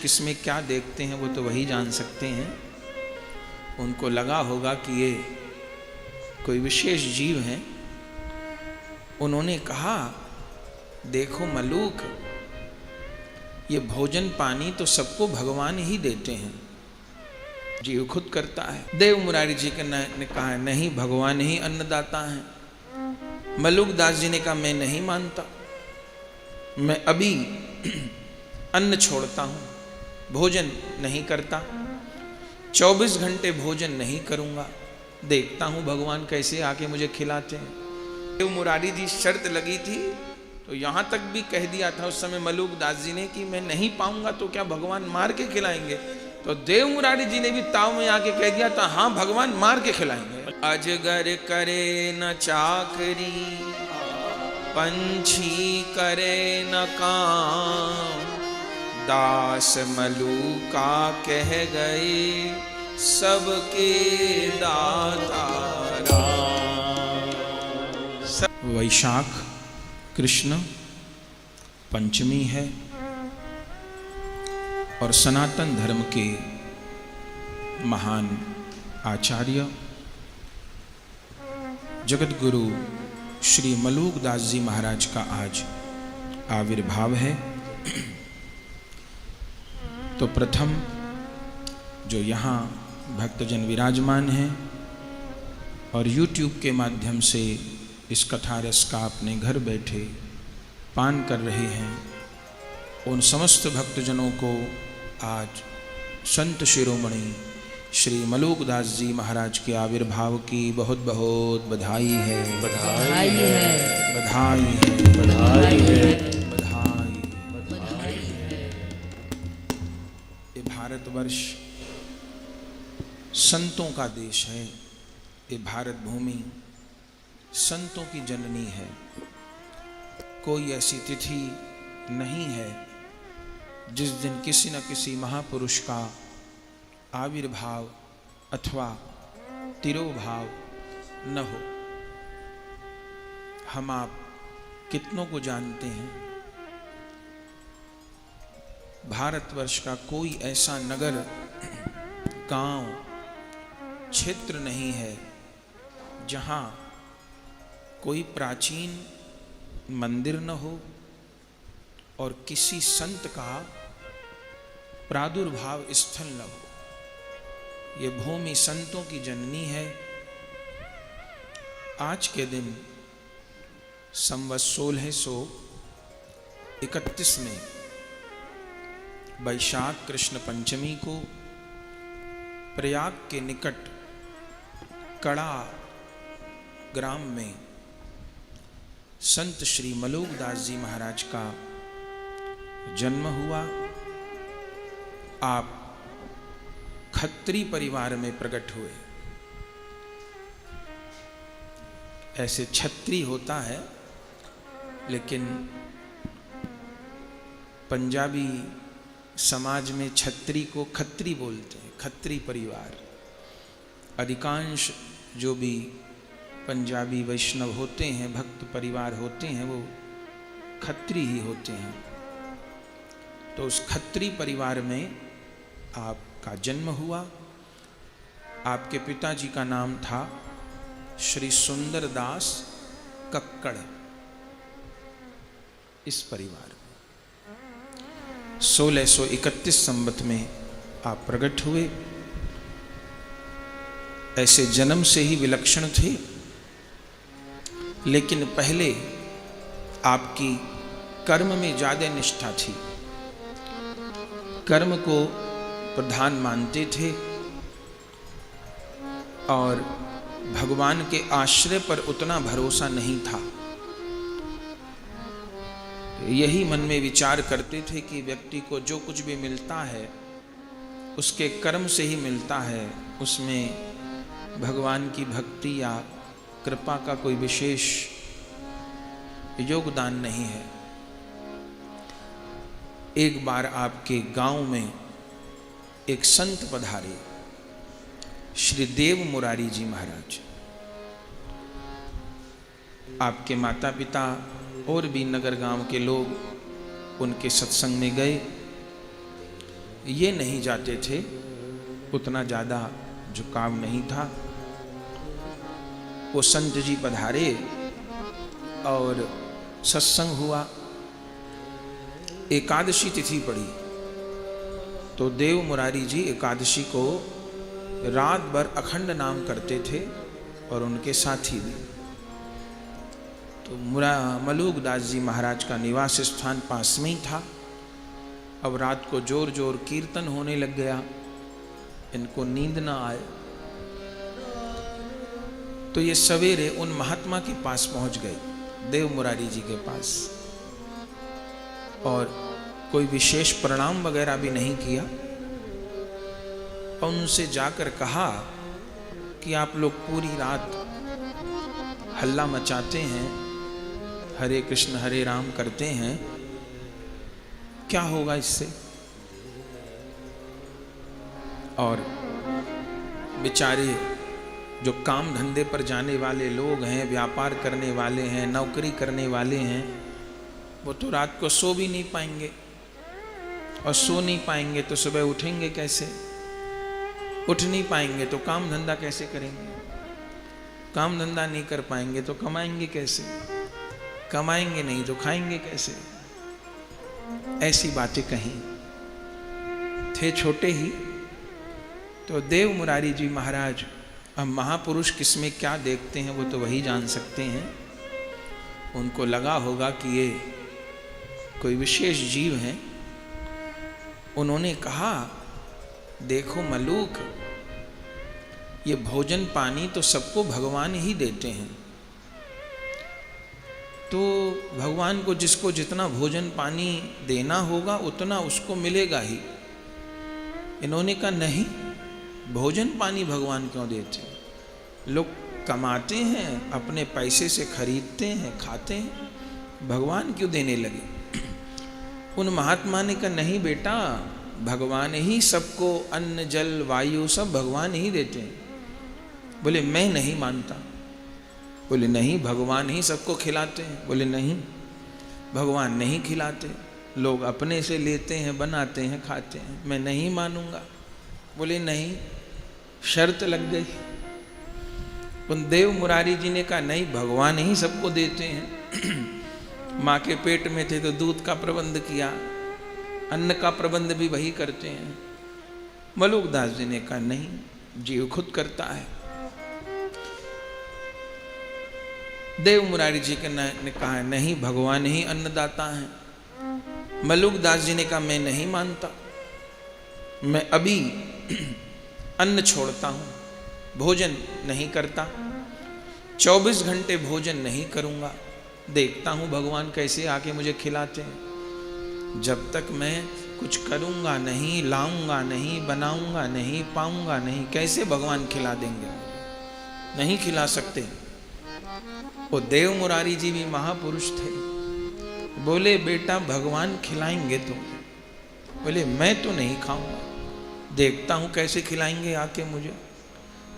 किसमें क्या देखते हैं वो तो वही जान सकते हैं। उनको लगा होगा कि ये कोई विशेष जीव हैं। उन्होंने कहा, देखो मलूक, ये भोजन पानी तो सबको भगवान ही देते हैं, जीव खुद करता है। देव मुरारी जी ने कहा, नहीं, भगवान ही अन्नदाता है। मलूक दास जी ने कहा, मैं नहीं मानता, मैं अभी अन्न छोड़ता हूं, भोजन नहीं करता, 24 घंटे भोजन नहीं करूंगा, देखता हूं भगवान कैसे आके मुझे खिलाते हैं। देव मुरारी जी शर्त लगी थी तो यहां तक भी कह दिया था उस समय मलूक दास जी ने कि मैं नहीं पाऊंगा तो क्या भगवान मार के खिलाएंगे। तो देव मुरारी जी ने भी ताव में आके कह दिया था, हाँ भगवान मार के खिलाएंगे। अजगर करे न चाकरी, पंछी करे न काम, दास मलूका कह गए सबके दाता राम। वैशाख कृष्ण पंचमी है और सनातन धर्म के महान आचार्य जगत गुरु श्री मलूक दास जी महाराज का आज आविर्भाव है। तो प्रथम जो यहाँ भक्तजन विराजमान हैं और YouTube के माध्यम से इस कथा रस का अपने घर बैठे पान कर रहे हैं, उन समस्त भक्तजनों को आज संत शिरोमणि श्री मलूक दास जी महाराज के आविर्भाव की बहुत बहुत बधाई है। बधाई है, बधाई है, बधाई है, बधाई है। ये भारतवर्ष संतों का देश है, ये भारत भूमि संतों की जननी है। कोई ऐसी तिथि नहीं है जिस दिन किसी न किसी महापुरुष का आविर्भाव अथवा तिरोभाव न हो। हम आप कितनों को जानते हैं, भारतवर्ष का कोई ऐसा नगर, गांव, क्षेत्र नहीं है जहां कोई प्राचीन मंदिर न हो और किसी संत का प्रादुर्भाव स्थल न हो। ये भूमि संतों की जननी है। आज के दिन संवत 1631 में वैशाख कृष्ण पंचमी को प्रयाग के निकट कड़ा ग्राम में संत श्री मलूक दास जी महाराज का जन्म हुआ। आप खत्री परिवार में प्रकट हुए। ऐसे छत्री होता है, लेकिन पंजाबी समाज में छत्री को खत्री बोलते हैं, खत्री परिवार। अधिकांश जो भी पंजाबी वैष्णव होते हैं, भक्त परिवार होते हैं, वो खत्री ही होते हैं। तो उस खत्री परिवार में आपका जन्म हुआ। आपके पिताजी का नाम था श्री सुंदर दास कक्कड़। इस परिवार में 1631 संवत में आप प्रकट हुए। ऐसे जन्म से ही विलक्षण थे, लेकिन पहले आपकी कर्म में ज्यादा निष्ठा थी। कर्म को प्रधान मानते थे और भगवान के आश्रय पर उतना भरोसा नहीं था। यही मन में विचार करते थे कि व्यक्ति को जो कुछ भी मिलता है उसके कर्म से ही मिलता है, उसमें भगवान की भक्ति या कृपा का कोई विशेष योगदान नहीं है। एक बार आपके गांव में एक संत पधारे, श्री देव मुरारी जी महाराज। आपके माता पिता और भी नगर गांव के लोग उनके सत्संग में गए। ये नहीं जाते थे, उतना ज़्यादा झुकाव नहीं था। वो संत जी पधारे और सत्संग हुआ। एकादशी तिथि पड़ी तो देव मुरारी जी एकादशी को रात भर अखंड नाम करते थे और उनके साथी भी। तो मलूक दास जी महाराज का निवास स्थान पास में ही था। अब रात को जोर जोर कीर्तन होने लग गया, इनको नींद ना आए तो ये सवेरे उन महात्मा के पास पहुंच गए, देव मुरारी जी के पास, और कोई विशेष प्रणाम वगैरह भी नहीं किया। और उनसे जाकर कहा कि आप लोग पूरी रात हल्ला मचाते हैं, हरे कृष्ण हरे राम करते हैं, क्या होगा इससे? और बेचारे जो काम धंधे पर जाने वाले लोग हैं, व्यापार करने वाले हैं, नौकरी करने वाले हैं, वो तो रात को सो भी नहीं पाएंगे, और सो नहीं पाएंगे तो सुबह उठेंगे कैसे? उठ नहीं पाएंगे तो काम धंधा कैसे करेंगे? काम धंधा नहीं कर पाएंगे तो कमाएंगे कैसे? कमाएंगे नहीं तो खाएंगे कैसे? ऐसी बातें कहीं। थे छोटे ही तो देव मुरारी जी महाराज, अब महापुरुष किसमें क्या देखते हैं वो तो वही जान सकते हैं। उनको लगा होगा कि ये कोई विशेष जीव हैं। उन्होंने कहा, देखो मलूक, ये भोजन पानी तो सबको भगवान ही देते हैं, तो भगवान को जिसको जितना भोजन पानी देना होगा उतना उसको मिलेगा ही। इन्होंने कहा नहीं, भोजन पानी भगवान क्यों देते? लोग कमाते हैं, अपने पैसे से खरीदते हैं, खाते हैं, भगवान क्यों देने लगे? उन महात्मा ने कहा नहीं बेटा, भगवान ही सबको अन्न जल वायु सब भगवान ही देते हैं। बोले मैं नहीं मानता। बोले नहीं, भगवान ही सबको खिलाते हैं। बोले नहीं, भगवान नहीं खिलाते, लोग अपने से लेते हैं, बनाते हैं, खाते हैं, मैं नहीं मानूंगा। बोले नहीं, शर्त लग गई। उन देव मुरारी जी ने कहा नहीं, भगवान ही सबको देते हैं। माँ के पेट में थे तो दूध का प्रबंध किया, अन्न का प्रबंध भी वही करते हैं। मलूक दास जी ने कहा नहीं, जीव खुद करता है। देव मुरारी जी ने कहा नहीं, भगवान ही अन्नदाता है। मलूक दास जी ने कहा मैं नहीं मानता, मैं अभी अन्न छोड़ता हूं, भोजन नहीं करता, 24 घंटे भोजन नहीं करूंगा, देखता हूं भगवान कैसे आके मुझे खिलाते हैं। जब तक मैं कुछ करूंगा नहीं, लाऊंगा नहीं, बनाऊंगा नहीं, पाऊंगा नहीं, कैसे भगवान खिला देंगे? नहीं खिला सकते। वो देव मुरारी जी भी महापुरुष थे। बोले बेटा भगवान खिलाएंगे तो। बोले मैं तो नहीं खाऊंगा, देखता हूं कैसे खिलाएंगे आके मुझे।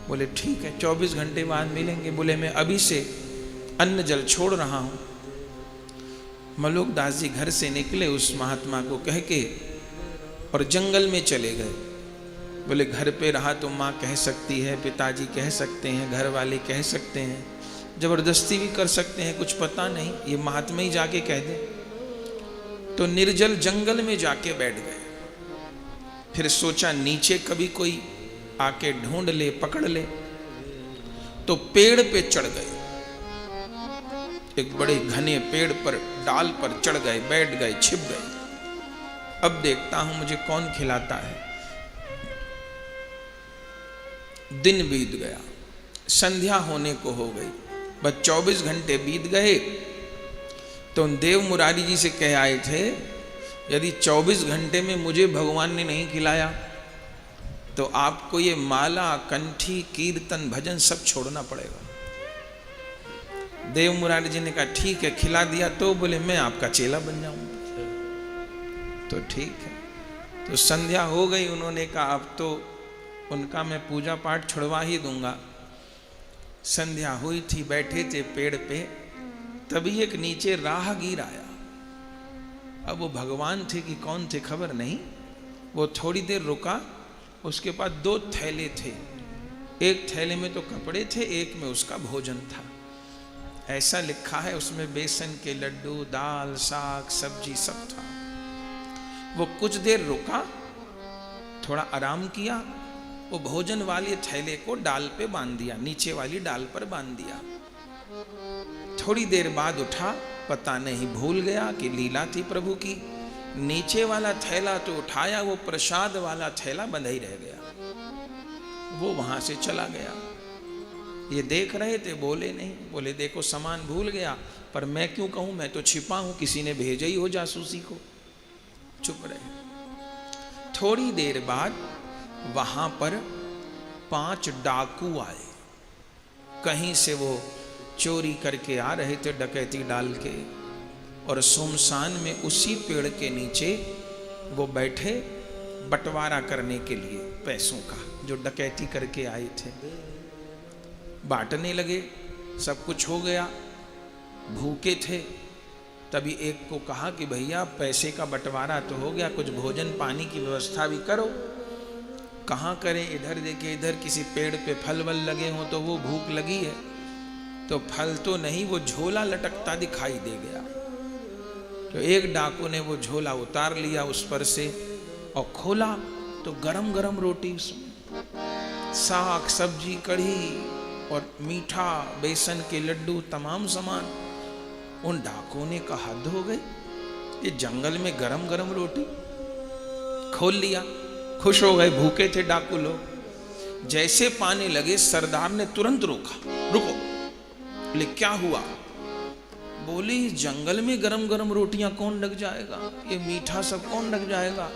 बोले ठीक है, 24 घंटे बाद मिलेंगे। बोले मैं अभी से अन्न जल छोड़ रहा हूं। मलूक दास जी घर से निकले उस महात्मा को कह के और जंगल में चले गए। बोले घर पे रहा तो माँ कह सकती है, पिताजी कह सकते हैं, घर वाले कह सकते हैं, जबरदस्ती भी कर सकते हैं, कुछ पता नहीं, ये महात्मा ही जाके कह दे। तो निर्जल जंगल में जाके बैठ गए। फिर सोचा नीचे कभी कोई आके ढूंढ ले, पकड़ ले, तो पेड़ पे चढ़ गए। एक बड़े घने पेड़ पर, डाल पर चढ़ गए, बैठ गए, छिप गए। अब देखता हूं मुझे कौन खिलाता है। दिन बीत गया, संध्या होने को हो गई, बस 24 घंटे बीत गए। तो देव मुरारी जी से कह आए थे, यदि 24 घंटे में मुझे भगवान ने नहीं खिलाया तो आपको ये माला, कंठी, कीर्तन, भजन सब छोड़ना पड़ेगा। देव मुरारी जी ने कहा ठीक है, खिला दिया तो। बोले मैं आपका चेला बन जाऊंगा। तो ठीक है। तो संध्या हो गई। उन्होंने कहा अब तो उनका मैं पूजा पाठ छुड़वा ही दूंगा। संध्या हुई थी, बैठे थे पेड़ पे, तभी एक नीचे राहगीर आया। अब वो भगवान थे कि कौन थे खबर नहीं। वो थोड़ी देर रुका, उसके पास 2 थैले थे, एक थैले में तो कपड़े थे, एक में उसका भोजन था। ऐसा लिखा है उसमें बेसन के लड्डू, दाल, साग, सब्जी सब था। वो कुछ देर रुका, थोड़ा आराम किया, वो भोजन वाले थैले को डाल पे बांध दिया, नीचे वाली डाल पर बांध दिया। थोड़ी देर बाद उठा, पता नहीं भूल गया कि लीला थी प्रभु की, नीचे वाला थैला तो उठाया, वो प्रसाद वाला थैला बंधा ही रह गया, वो वहां से चला गया। ये देख रहे थे, बोले नहीं, बोले देखो सामान भूल गया, पर मैं क्यों कहूं, मैं तो छिपा हूं, किसी ने भेजा ही हो जासूसी को। चुप रहे। थोड़ी देर बाद वहां पर 5 डाकू आए, कहीं से वो चोरी करके आ रहे थे, डकैती डाल के, और सुमसान में उसी पेड़ के नीचे वो बैठे बंटवारा करने के लिए पैसों का, जो डकैती करके आए थे। बांटने लगे, सब कुछ हो गया, भूखे थे। तभी एक को कहा कि भैया पैसे का बंटवारा तो हो गया, कुछ भोजन पानी की व्यवस्था भी करो। कहाँ करें, इधर देखे, इधर किसी पेड़ पे फल वल लगे हों तो वो भूख लगी है, तो फल तो नहीं, वो झोला लटकता दिखाई दे गया। तो एक डाकू ने वो झोला उतार लिया उस पर से और खोला तो गरम गरम रोटी, उसमें साग, सब्जी, कढ़ी और मीठा, बेसन के लड्डू, तमाम सामान। उन डाकुओं ने कहा हद हो गई, ये जंगल में गरम गरम रोटी। खोल लिया, खुश हो गए, भूखे थे डाकू लोग। जैसे पाने लगे, सरदार ने तुरंत रोका, रुको। बोले क्या हुआ? बोले जंगल में गरम गरम रोटियां कौन लग जाएगा, ये मीठा सब कौन लग जाएगा,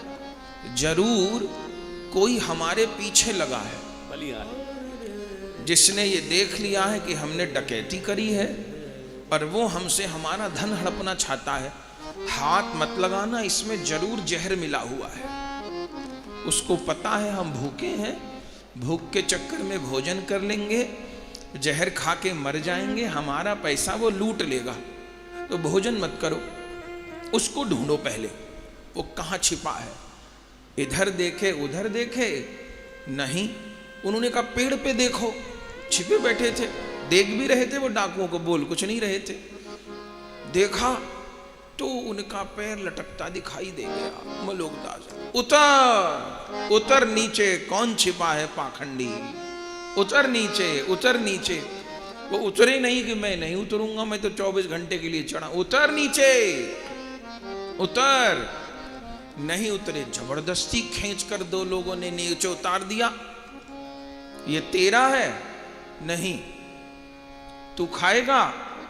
जरूर कोई हमारे पीछे लगा है, जिसने ये देख लिया है कि हमने डकैती करी है और वो हमसे हमारा धन हड़पना चाहता है। हाथ मत लगाना, इसमें जरूर जहर मिला हुआ है। उसको पता है हम भूखे हैं, भूख के चक्कर में भोजन कर लेंगे, जहर खा के मर जाएंगे, हमारा पैसा वो लूट लेगा, तो भोजन मत करो, उसको ढूंढो पहले, वो कहाँ छिपा है। इधर देखे उधर देखे, नहीं। उन्होंने कहा पेड़ पे देखो, छिपे बैठे थे, देख भी रहे थे वो डाकुओं को, बोल कुछ नहीं रहे थे। देखा तो उनका पैर लटकता दिखाई दे गया। मलोकदास, उतर उतर नीचे, कौन छिपा है पाखंडी, उतर नीचे, उतर नीचे। वो उतरे नहीं कि मैं नहीं उतरूंगा, मैं तो 24 घंटे के लिए चढ़ा, उतर नीचे, उतर। नहीं उतरे, जबरदस्ती खींचकर 2 लोगों ने नीचे उतार दिया। ये तेरा है? नहीं। तू खाएगा?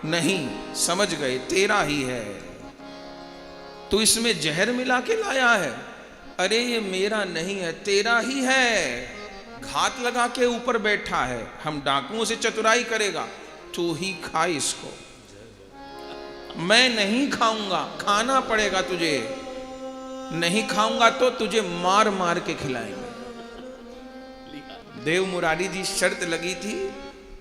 नहीं। समझ गए, तेरा ही है। तू इसमें जहर मिला के लाया है? अरे ये मेरा नहीं है, तेरा ही है। घात लगा के ऊपर बैठा है, हम डाकुओं से चतुराई करेगा, तू ही खा इसको। मैं नहीं खाऊंगा, खाना पड़ेगा तुझे। नहीं खाऊंगा तो तुझे मार मार के खिलाएंगे। देव मुरारी जी शर्त लगी थी,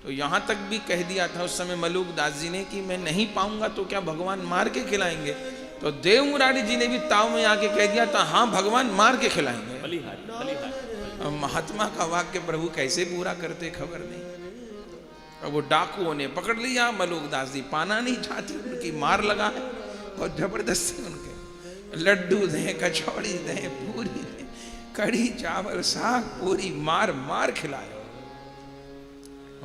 तो यहां तक भी कह दिया था उस समय मलुकदास जी ने कि मैं नहीं पाऊंगा तो क्या भगवान मार के खिलाएंगे। तो देव मुरारी जी ने भी ताव में आके कह दिया था, हाँ भगवान मार के खिलाएंगे। महात्मा का वाक्य प्रभु कैसे पूरा करते खबर नहीं। और वो डाकुओं ने पकड़ लिया, मलुकदास जी पाना नहीं चाहते, उनकी मार लगा है और जबरदस्ती उनके लड्डू दें, कचौड़ी दें, पूरी दें, कढ़ी चावल साग पूरी मार मार खिलाए।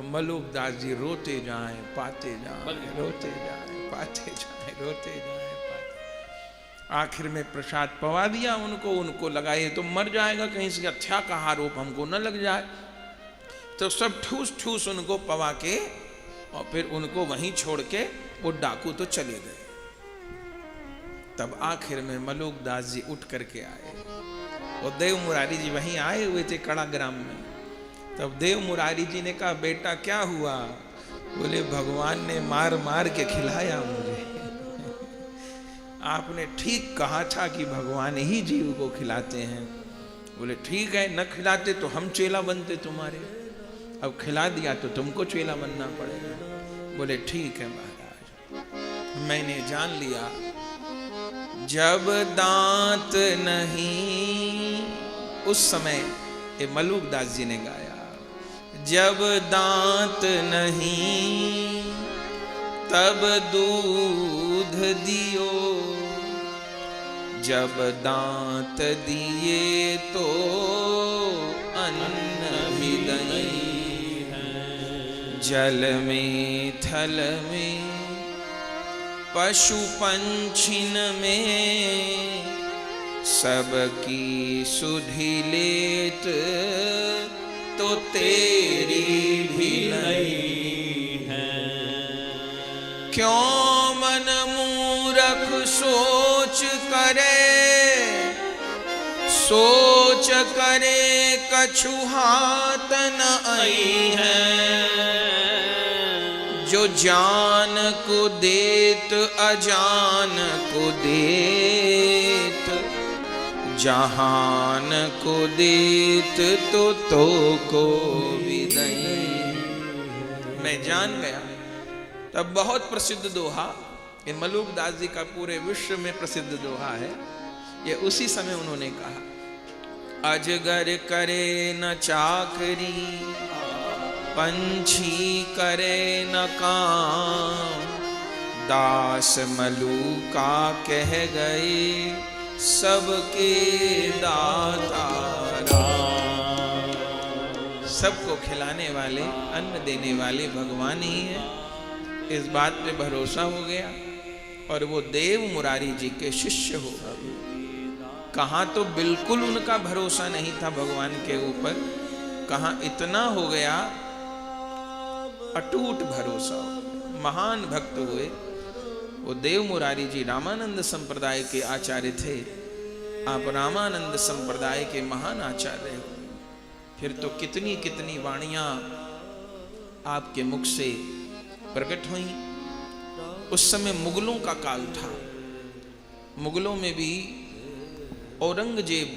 मलुकदास जी रोते जाएं पाते जाएं, रोते जाएं पाते जाएं, रोते जाएं पाते। आखिर में प्रसाद पवा दिया उनको। उनको लगा ये तो मर जाएगा, कहीं से हत्या का आरोप हमको न लग जाए, तो सब ठूस ठूस उनको पवा के और फिर उनको वहीं छोड़ के वो डाकू तो चले गए। तब आखिर में मलुकदास जी उठ करके आए और देव मुरारी जी वहीं आए हुए थे कड़ा ग्राम में। तब देव मुरारी जी ने कहा, बेटा क्या हुआ? बोले भगवान ने मार मार के खिलाया मुझे। आपने ठीक कहा था कि भगवान ही जीव को खिलाते हैं। बोले ठीक है, न खिलाते तो हम चेला बनते तुम्हारे, अब खिला दिया तो तुमको चेला बनना पड़ेगा। बोले ठीक है महाराज, मैंने जान लिया। जब दांत नहीं उस समय ये मलूकदास जी ने गाया, जब दांत नहीं तब दूध दियो, जब दांत दिए तो अन्न भी दई, जल में थल में पशु पंछिन में, सबकी सुधि लेत तो तेरी भी नहीं है। क्यों मन मूरख सोच करे कछु हाथ न आई है। जो जान को देत अजान को देत, जहान को देत तो को विदई। मैं जान गया। तब बहुत प्रसिद्ध दोहा, ये मलूकदास जी का पूरे विश्व में प्रसिद्ध दोहा है। ये उसी समय उन्होंने कहा, अजगर करे न चाकरी, पंछी करे न काम, दास मलूका कह गए सबके दाता राम। सबको खिलाने वाले, अन्न देने वाले भगवान ही है। इस बात पे भरोसा हो गया और वो देव मुरारी जी के शिष्य हो गए। कहाँ तो बिल्कुल उनका भरोसा नहीं था भगवान के ऊपर, कहाँ इतना हो गया अटूट भरोसा। महान भक्त हुए। वो देव मुरारी जी रामानंद संप्रदाय के आचार्य थे। आप रामानंद संप्रदाय के महान आचार्य हुए। फिर तो कितनी कितनी वाणियां आपके मुख से प्रकट हुई। उस समय मुगलों का काल था। मुगलों में भी औरंगजेब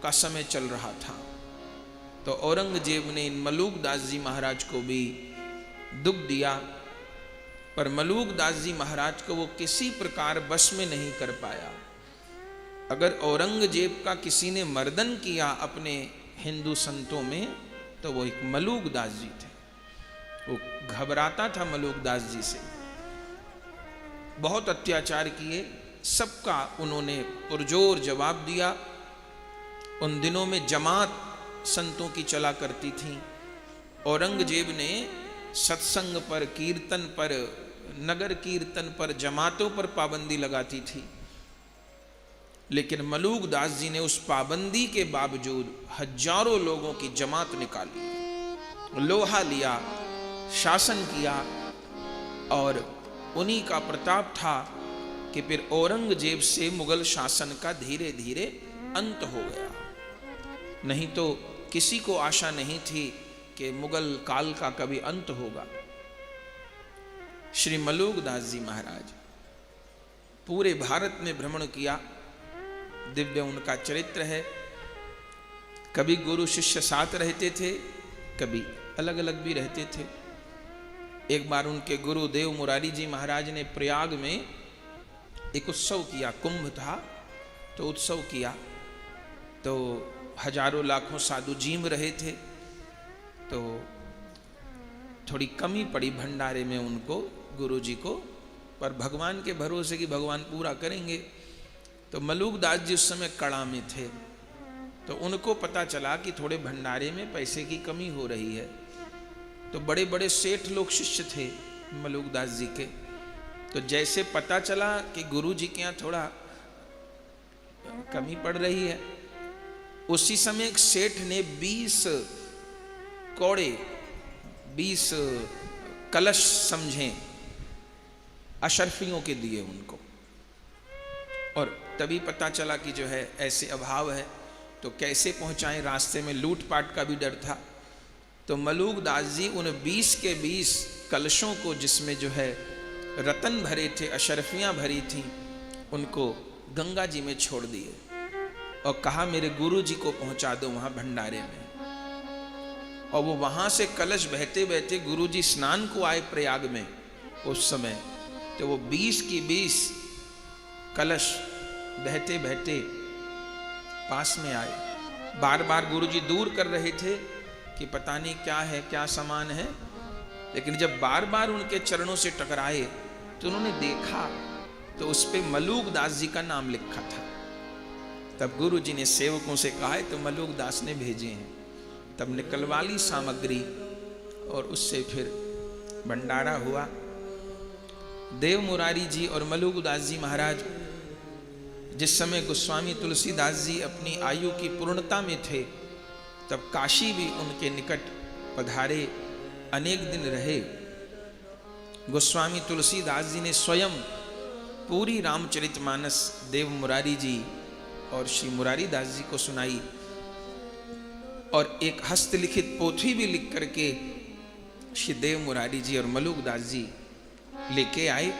का समय चल रहा था। तो औरंगजेब ने इन मलूकदास जी महाराज को भी दुख दिया, पर मलूकदास जी महाराज को वो किसी प्रकार बस में नहीं कर पाया। अगर औरंगजेब का किसी ने मर्दन किया अपने हिंदू संतों में, तो वो एक मलूकदास जी थे। वो घबराता था मलूकदास जी से। बहुत अत्याचार किए, सबका उन्होंने पुरजोर जवाब दिया। उन दिनों में जमात संतों की चला करती थी। औरंगजेब ने सत्संग पर, कीर्तन पर, नगर कीर्तन पर, जमातों पर पाबंदी लगाती थी। लेकिन मलूकदास जी ने उस पाबंदी के बावजूद हजारों लोगों की जमात निकाली, लोहा लिया, शासन किया। और उन्हीं का प्रताप था कि फिर औरंगजेब से मुगल शासन का धीरे धीरे अंत हो गया। नहीं तो किसी को आशा नहीं थी कि मुगल काल का कभी अंत होगा। श्री मलूकदास जी महाराज पूरे भारत में भ्रमण किया। दिव्य उनका चरित्र है। कभी गुरु शिष्य साथ रहते थे, कभी अलग अलग भी रहते थे। एक बार उनके गुरु देव मुरारी जी महाराज ने प्रयाग में एक उत्सव किया, कुंभ था, तो उत्सव किया। तो हजारों लाखों साधु जीम रहे थे। तो थोड़ी कमी पड़ी भंडारे में उनको, गुरु जी को, पर भगवान के भरोसे कि भगवान पूरा करेंगे। तो मलूकदास जी उस समय कड़ा में थे। तो उनको पता चला कि थोड़े भंडारे में पैसे की कमी हो रही है। तो बड़े बड़े सेठ लोग शिष्य थे मलूकदास जी के। तो जैसे पता चला कि गुरु जी के यहाँ थोड़ा कमी पड़ रही है, उसी समय एक सेठ ने 20 कौड़े, 20 कलश समझे अशरफियों के दिए उनको। और तभी पता चला कि जो है ऐसे अभाव है, तो कैसे पहुंचाएं। रास्ते में लूटपाट का भी डर था। तो मलूकदास जी उन 20 के 20 कलशों को, जिसमें जो है रतन भरे थे, अशरफियां भरी थीं, उनको गंगा जी में छोड़ दिए और कहा मेरे गुरु जी को पहुंचा दो वहां भंडारे में। और वो वहां से कलश बहते बहते गुरु जी स्नान को आए प्रयाग में उस समय। तो वो 20 की 20 कलश बहते बहते पास में आए बार बार गुरुजी दूर कर रहे थे कि पता नहीं क्या है, क्या सामान है, लेकिन जब बार बार उनके चरणों से टकराए तो उन्होंने देखा तो उस पे मलूक दास जी का नाम लिखा था। तब गुरुजी ने सेवकों से कहा है तो मलूक दास ने भेजे हैं। तब निकलवा ली सामग्री और उससे फिर भंडारा हुआ। देव मुरारी जी और मलूक दास जी महाराज जिस समय गोस्वामी तुलसीदास जी अपनी आयु की पूर्णता में थे, तब काशी भी उनके निकट पधारे, अनेक दिन रहे। गोस्वामी तुलसीदास जी ने स्वयं पूरी रामचरितमानस देव मुरारी जी और श्री मुरारी दास जी को सुनाई और एक हस्तलिखित पोथी भी लिख करके श्री देव मुरारी जी और मलूक दास जी लेके आए।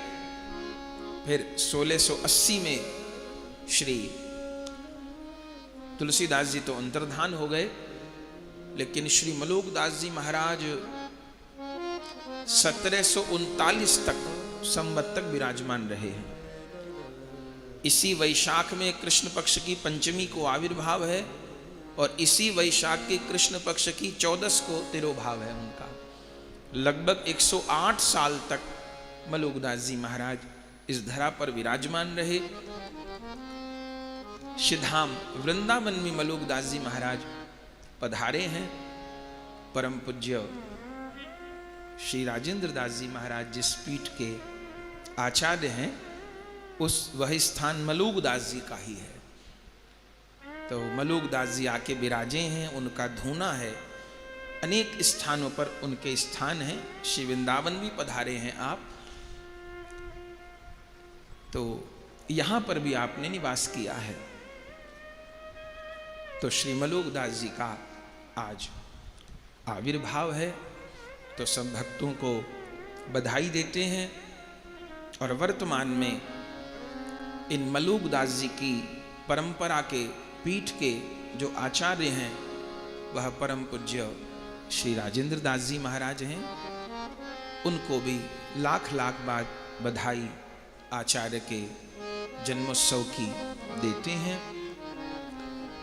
फिर 1680 में श्री तुलसीदास जी तो अंतर्धान हो गए, लेकिन श्री मलूक दास जी महाराज 1739 तक संवत तक विराजमान रहे हैं। इसी वैशाख में कृष्ण पक्ष की पंचमी को आविर्भाव है और इसी वैशाख के कृष्ण पक्ष की 14 को तिरोभाव है उनका। लगभग 108 साल तक मलूक दास जी महाराज इस धरा पर विराजमान रहे। सिद्धाम वृंदावन में मलूक दास जी महाराज पधारे हैं। परम पूज्य श्री राजेंद्र दास जी महाराज जिस पीठ के आचार्य हैं, उस वह स्थान मलूक दास जी का ही है। तो मलूक दास जी आके विराजे हैं, उनका धूना है। अनेक स्थानों पर उनके स्थान हैं। श्री वृंदावन भी पधारे हैं आप, तो यहां पर भी आपने निवास किया है। तो श्री मलूक दास जी का आज आविर्भाव है, तो सब भक्तों को बधाई देते हैं। और वर्तमान में इन मलूक दास जी की परंपरा के पीठ के जो आचार्य हैं वह परम पूज्य श्री राजेंद्र दास जी महाराज हैं। उनको भी लाख लाख बार बधाई आचार्य के जन्मोत्सव की देते हैं।